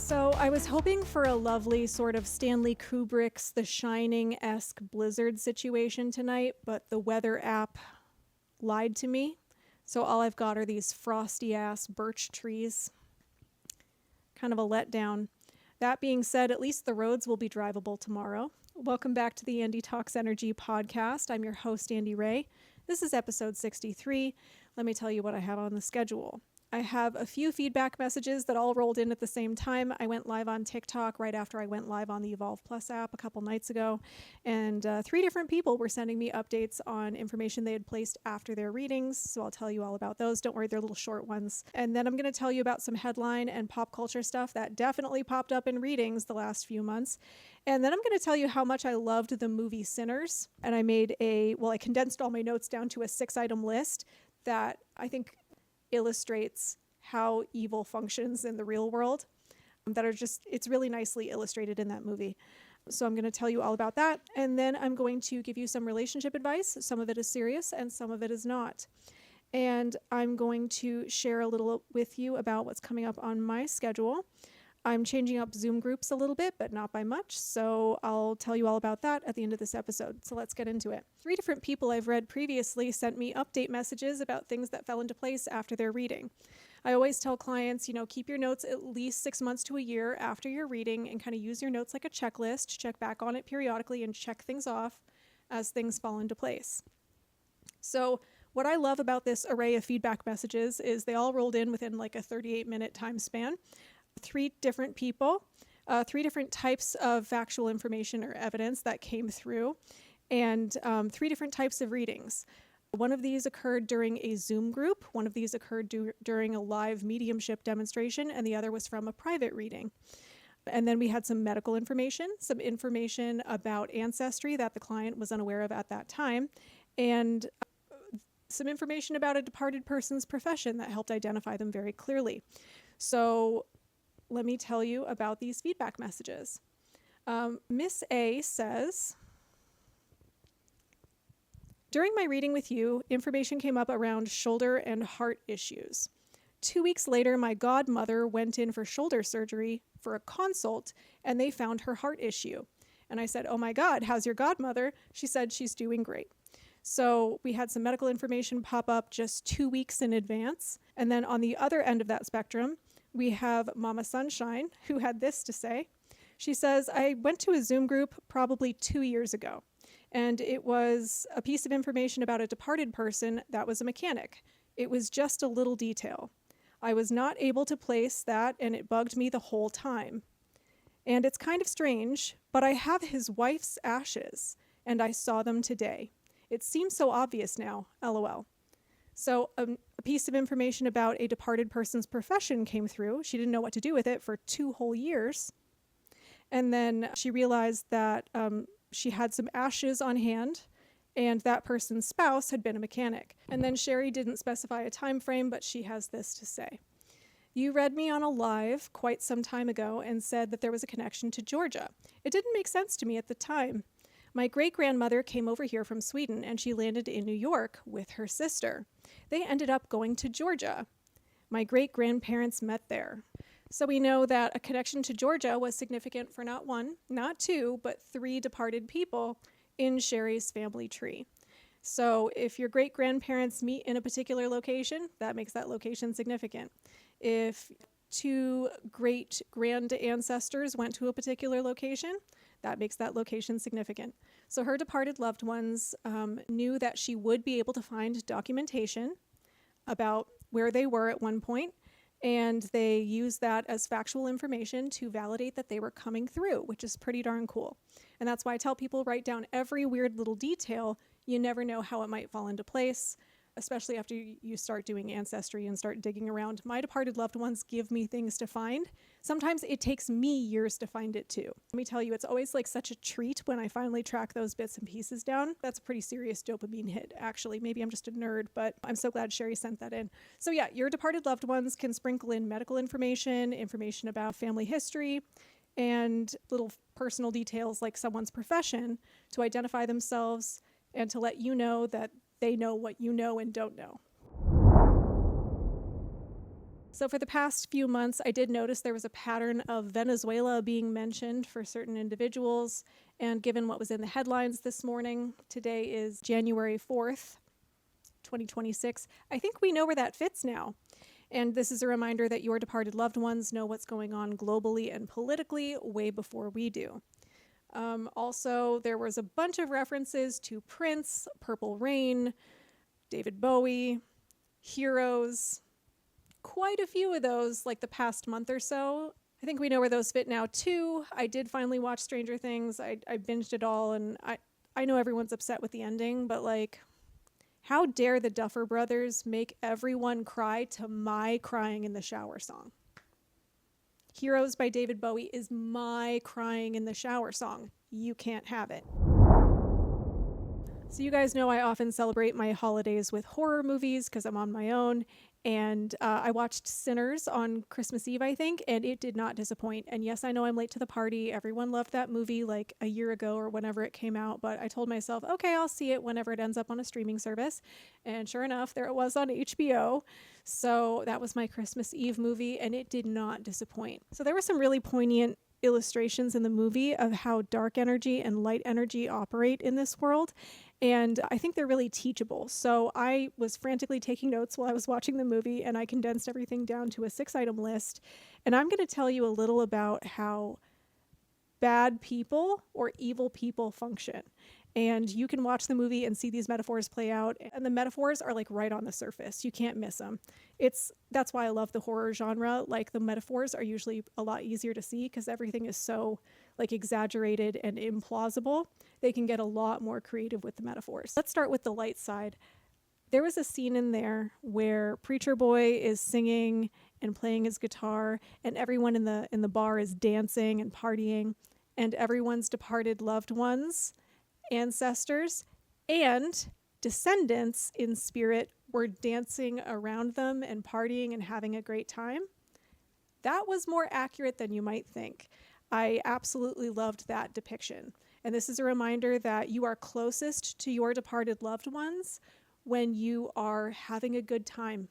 So I was hoping for a lovely sort of Stanley Kubrick's The Shining-esque blizzard situation tonight, but the weather app lied to me. So all I've got are these frosty-ass birch trees. Kind of a letdown. That being said, at least the roads will be drivable tomorrow. Welcome back to the Andy Talks Energy podcast. I'm your host, Andy Ray. This is episode 63. Let me tell you what I have on the schedule. I have a few feedback messages that all rolled in at the same time. I went live on TikTok right after I went live on the Evolve Plus app a couple nights ago, and 3 different people were sending me updates on information they had placed after their readings, so I'll tell you all about those. Don't worry, they're little short ones. And then I'm going to tell you about some headline and pop culture stuff that definitely popped up in readings the last few months. And then I'm going to tell you how much I loved the movie Sinners, and I condensed all my notes down to a 6-item list that I think illustrates how evil functions in the real world it's really nicely illustrated in that movie. So I'm going to tell you all about that. And then I'm going to give you some relationship advice. Some of it is serious and some of it is not. And I'm going to share a little with you about what's coming up on my schedule. I'm changing up Zoom groups a little bit, but not by much. So I'll tell you all about that at the end of this episode. So let's get into it. 3 different people I've read previously sent me update messages about things that fell into place after their reading. I always tell clients, keep your notes at least 6 months to a year after your reading and kind of use your notes like a checklist, check back on it periodically and check things off as things fall into place. So what I love about this array of feedback messages is they all rolled in within like a 38-minute time span. 3 different people, 3 different types of factual information or evidence that came through, and 3 different types of readings. One of these occurred during a Zoom group, one of these occurred during a live mediumship demonstration, and the other was from a private reading. And then we had some medical information, some information about Ancestry that the client was unaware of at that time, and some information about a departed person's profession that helped identify them very clearly. So let me tell you about these feedback messages. Miss A says, during my reading with you, information came up around shoulder and heart issues. 2 weeks later, my godmother went in for shoulder surgery for a consult, and they found her heart issue. And I said, oh my God, how's your godmother? She said she's doing great. So we had some medical information pop up just 2 weeks in advance. And then on the other end of that spectrum, we have Mama Sunshine, who had this to say. She says, I went to a Zoom group probably 2 years ago, and it was a piece of information about a departed person that was a mechanic. It was just a little detail. I was not able to place that, and it bugged me the whole time. And it's kind of strange, but I have his wife's ashes, and I saw them today. It seems so obvious now, LOL. So a piece of information about a departed person's profession came through. She didn't know what to do with it for 2 whole years. And then she realized that she had some ashes on hand, and that person's spouse had been a mechanic. And then Sherry didn't specify a time frame, but she has this to say. You read me on a live quite some time ago and said that there was a connection to Georgia. It didn't make sense to me at the time. My great-grandmother came over here from Sweden, and she landed in New York with her sister. They ended up going to Georgia. My great-grandparents met there. So we know that a connection to Georgia was significant for not 1, not 2, but 3 departed people in Sherry's family tree. So if your great-grandparents meet in a particular location, that makes that location significant. If 2 great-grand ancestors went to a particular location, that makes that location significant. So her departed loved ones knew that she would be able to find documentation about where they were at one point, and they used that as factual information to validate that they were coming through, which is pretty darn cool. And that's why I tell people write down every weird little detail. You never know how it might fall into place, especially after you start doing Ancestry and start digging around. My departed loved ones give me things to find. Sometimes it takes me years to find it too. Let me tell you, it's always like such a treat when I finally track those bits and pieces down. That's a pretty serious dopamine hit, actually. Maybe I'm just a nerd, but I'm so glad Sherry sent that in. So yeah, your departed loved ones can sprinkle in medical information about family history, and little personal details like someone's profession to identify themselves and to let you know that they know what you know and don't know. So for the past few months, I did notice there was a pattern of Venezuela being mentioned for certain individuals. And given what was in the headlines this morning, today is January 4th, 2026, I think we know where that fits now. And this is a reminder that your departed loved ones know what's going on globally and politically way before we do. Also, there was a bunch of references to Prince, Purple Rain, David Bowie, Heroes, quite a few of those like the past month or so. I think we know where those fit now too. I did finally watch Stranger Things. I binged it all, and I know everyone's upset with the ending, but like, how dare the Duffer Brothers make everyone cry to my crying in the shower song? Heroes by David Bowie is my crying in the shower song. You can't have it. So you guys know I often celebrate my holidays with horror movies because I'm on my own. And I watched Sinners on Christmas Eve, I think, and it did not disappoint. And yes, I know I'm late to the party. Everyone loved that movie like a year ago or whenever it came out. But I told myself, okay, I'll see it whenever it ends up on a streaming service. And sure enough, there it was on HBO. So that was my Christmas Eve movie, and it did not disappoint. So there were some really poignant illustrations in the movie of how dark energy and light energy operate in this world. And I think they're really teachable. So I was frantically taking notes while I was watching the movie, and I condensed everything down to a 6-item list. And I'm going to tell you a little about how bad people or evil people function. And you can watch the movie and see these metaphors play out. And the metaphors are like right on the surface. You can't miss them. That's why I love the horror genre. Like, the metaphors are usually a lot easier to see because everything is so like exaggerated and implausible. They can get a lot more creative with the metaphors. Let's start with the light side. There was a scene in there where Preacher Boy is singing and playing his guitar, and everyone in the bar is dancing and partying, and everyone's departed loved ones, ancestors, and descendants in spirit were dancing around them and partying and having a great time. That was more accurate than you might think. I absolutely loved that depiction. And this is a reminder that you are closest to your departed loved ones when you are having a good time.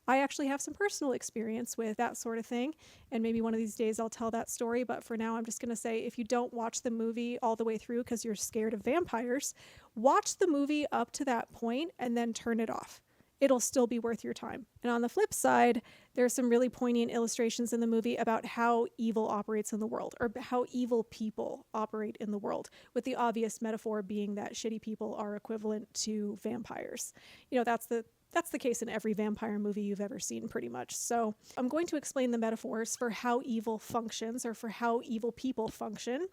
I actually have some personal experience with that sort of thing, and maybe one of these days I'll tell that story, but for now I'm just going to say, if you don't watch the movie all the way through because you're scared of vampires, watch the movie up to that point and then turn it off. It'll still be worth your time. And on the flip side, there's some really poignant illustrations in the movie about how evil operates in the world, or how evil people operate in the world, with the obvious metaphor being that shitty people are equivalent to vampires. You know, that's the case in every vampire movie you've ever seen, pretty much. So I'm going to explain the metaphors for how evil functions, or for how evil people function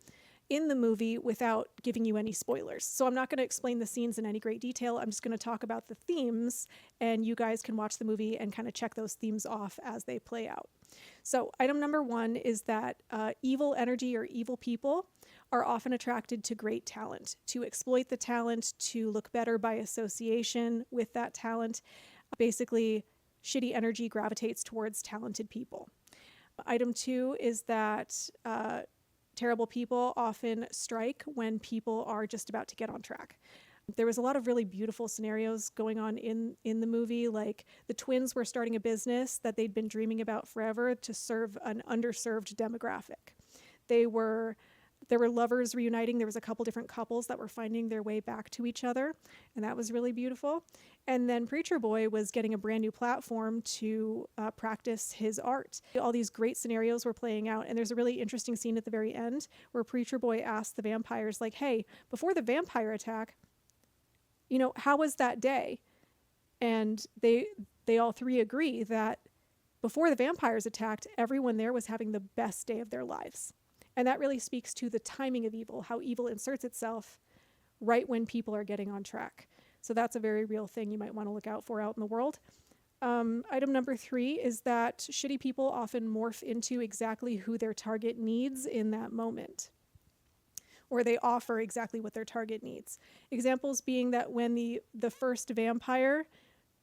in the movie without giving you any spoilers. So I'm not going to explain the scenes in any great detail. I'm just going to talk about the themes, and you guys can watch the movie and kind of check those themes off as they play out. So item number 1 is that evil energy or evil people are often attracted to great talent, to exploit the talent, to look better by association with that talent. Basically, shitty energy gravitates towards talented people. Item 2 is that terrible people often strike when people are just about to get on track. There was a lot of really beautiful scenarios going on in the movie, like the twins were starting a business that they'd been dreaming about forever to serve an underserved demographic. There were lovers reuniting. There was a couple different couples that were finding their way back to each other, and that was really beautiful. And then Preacher Boy was getting a brand new platform to practice his art. All these great scenarios were playing out, and there's a really interesting scene at the very end where Preacher Boy asked the vampires, like, hey, before the vampire attack, you know, how was that day? And they all three agree that before the vampires attacked, everyone there was having the best day of their lives. And that really speaks to the timing of evil, how evil inserts itself right when people are getting on track. So that's a very real thing you might want to look out for out in the world. Item number 3 is that shitty people often morph into exactly who their target needs in that moment, or they offer exactly what their target needs. Examples being that when the first vampire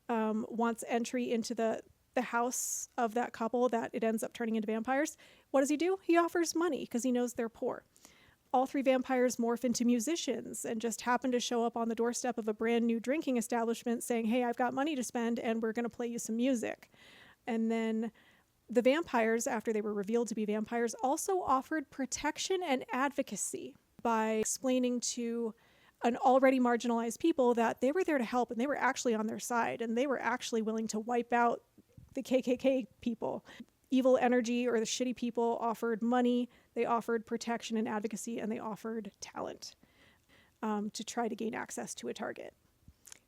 wants entry into the house of that couple that it ends up turning into vampires, what does he do? He offers money because he knows they're poor. All 3 vampires morph into musicians and just happen to show up on the doorstep of a brand new drinking establishment saying, hey, I've got money to spend and we're going to play you some music. And then the vampires, after they were revealed to be vampires, also offered protection and advocacy by explaining to an already marginalized people that they were there to help and they were actually on their side and they were actually willing to wipe out the KKK people. Evil energy or the shitty people offered money, they offered protection and advocacy, and they offered talent to try to gain access to a target.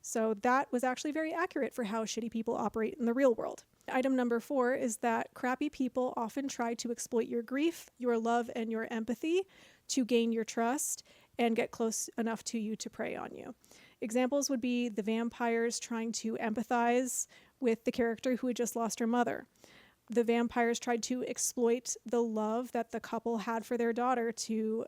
So that was actually very accurate for how shitty people operate in the real world. Item number 4 is that crappy people often try to exploit your grief, your love, and your empathy to gain your trust and get close enough to you to prey on you. Examples would be the vampires trying to empathize with the character who had just lost her mother. The vampires tried to exploit the love that the couple had for their daughter to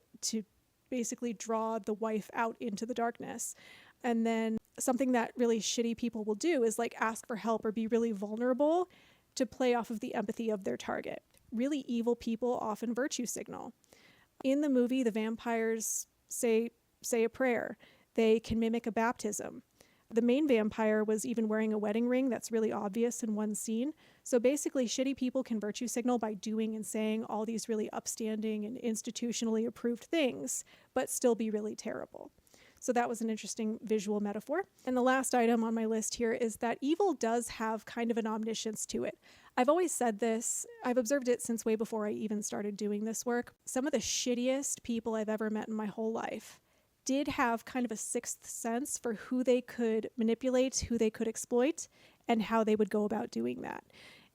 basically draw the wife out into the darkness. And then something that really shitty people will do is like ask for help or be really vulnerable to play off of the empathy of their target. Really evil people often virtue signal. In the movie, the vampires say a prayer. They can mimic a baptism. The main vampire was even wearing a wedding ring that's really obvious in one scene. So basically, shitty people can virtue signal by doing and saying all these really upstanding and institutionally approved things, but still be really terrible. So that was an interesting visual metaphor. And the last item on my list here is that evil does have kind of an omniscience to it. I've always said this. I've observed it since way before I even started doing this work. Some of the shittiest people I've ever met in my whole life did have kind of a sixth sense for who they could manipulate, who they could exploit, and how they would go about doing that.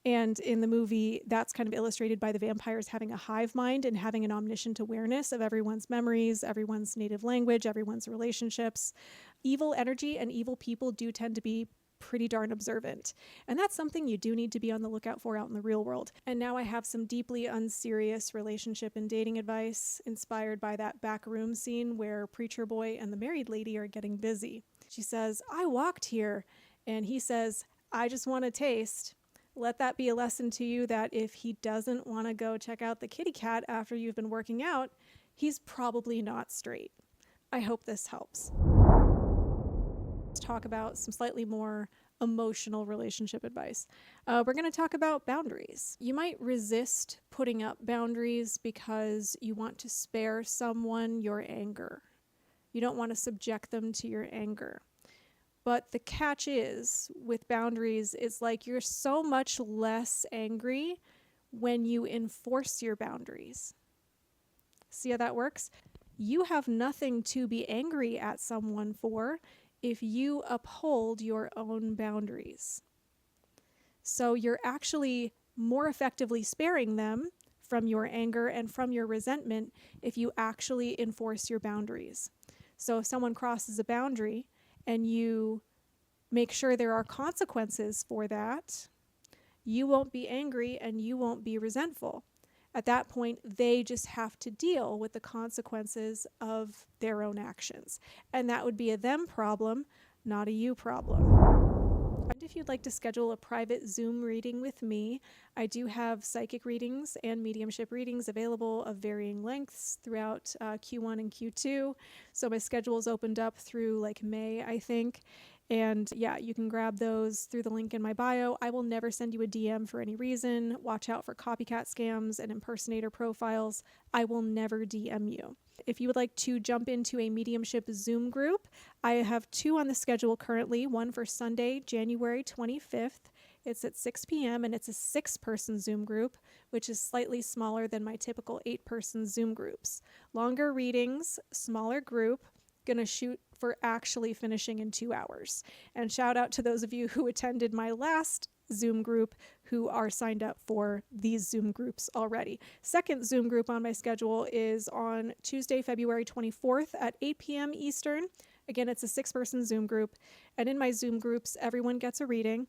And in the movie, that's kind of illustrated by the vampires having a hive mind and having an omniscient awareness of everyone's memories, everyone's native language, everyone's relationships. Evil energy and evil people do tend to be pretty darn observant. And that's something you do need to be on the lookout for out in the real world. And now I have some deeply unserious relationship and dating advice inspired by that back room scene where Preacher Boy and the married lady are getting busy. She says, "I walked here." And he says, "I just want to taste." Let that be a lesson to you that if he doesn't want to go check out the kitty cat after you've been working out, he's probably not straight. I hope this helps. Let's talk about some slightly more emotional relationship advice. We're going to talk about boundaries. You might resist putting up boundaries because you want to spare someone your anger. You don't want to subject them to your anger. But the catch is, with boundaries, it's like you're so much less angry when you enforce your boundaries. See how that works? You have nothing to be angry at someone for if you uphold your own boundaries. So you're actually more effectively sparing them from your anger and from your resentment if you actually enforce your boundaries. So if someone crosses a boundary and you make sure there are consequences for that, you won't be angry and you won't be resentful. At that point, they just have to deal with the consequences of their own actions. And that would be a them problem, not a you problem. And if you'd like to schedule a private Zoom reading with me, I do have psychic readings and mediumship readings available of varying lengths throughout Q1 and Q2. So my schedule is opened up through like May, I think. And yeah, you can grab those through the link in my bio. I will never send you a DM for any reason. Watch out for copycat scams and impersonator profiles. I will never DM you. If you would like to jump into a mediumship Zoom group, I have 2 on the schedule currently, one for Sunday, January 25th. It's at 6 p.m. and it's a 6-person Zoom group, which is slightly smaller than my typical 8-person Zoom groups. Longer readings, smaller group, gonna shoot for actually finishing in 2 hours. And shout out to those of you who attended my last Zoom group who are signed up for these Zoom groups already. Second Zoom group on my schedule is on Tuesday, February 24th at 8 p.m. Eastern. Again, it's a 6-person Zoom group. And in my Zoom groups, everyone gets a reading.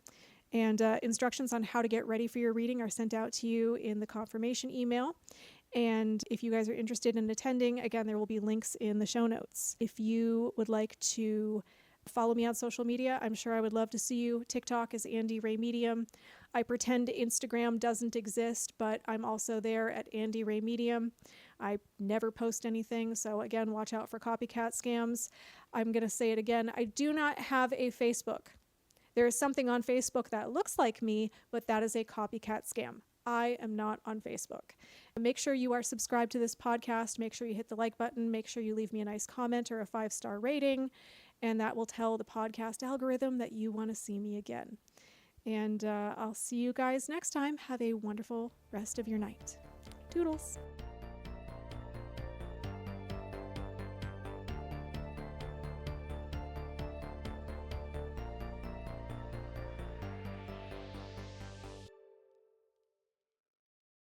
And instructions on how to get ready for your reading are sent out to you in the confirmation email. And if you guys are interested in attending, again, there will be links in the show notes. If you would like to follow me on social media, I'm sure I would love to see you. TikTok is Andy Ray Medium. I pretend Instagram doesn't exist, but I'm also there at Andy Ray Medium. I never post anything, so again, watch out for copycat scams. I'm going to say it again. I do not have a Facebook. There is something on Facebook that looks like me, but that is a copycat scam. I am not on Facebook. Make sure you are subscribed to this podcast. Make sure you hit the like button. Make sure you leave me a nice comment or a 5-star rating, and that will tell the podcast algorithm that you want to see me again. And I'll see you guys next time. Have a wonderful rest of your night. Toodles.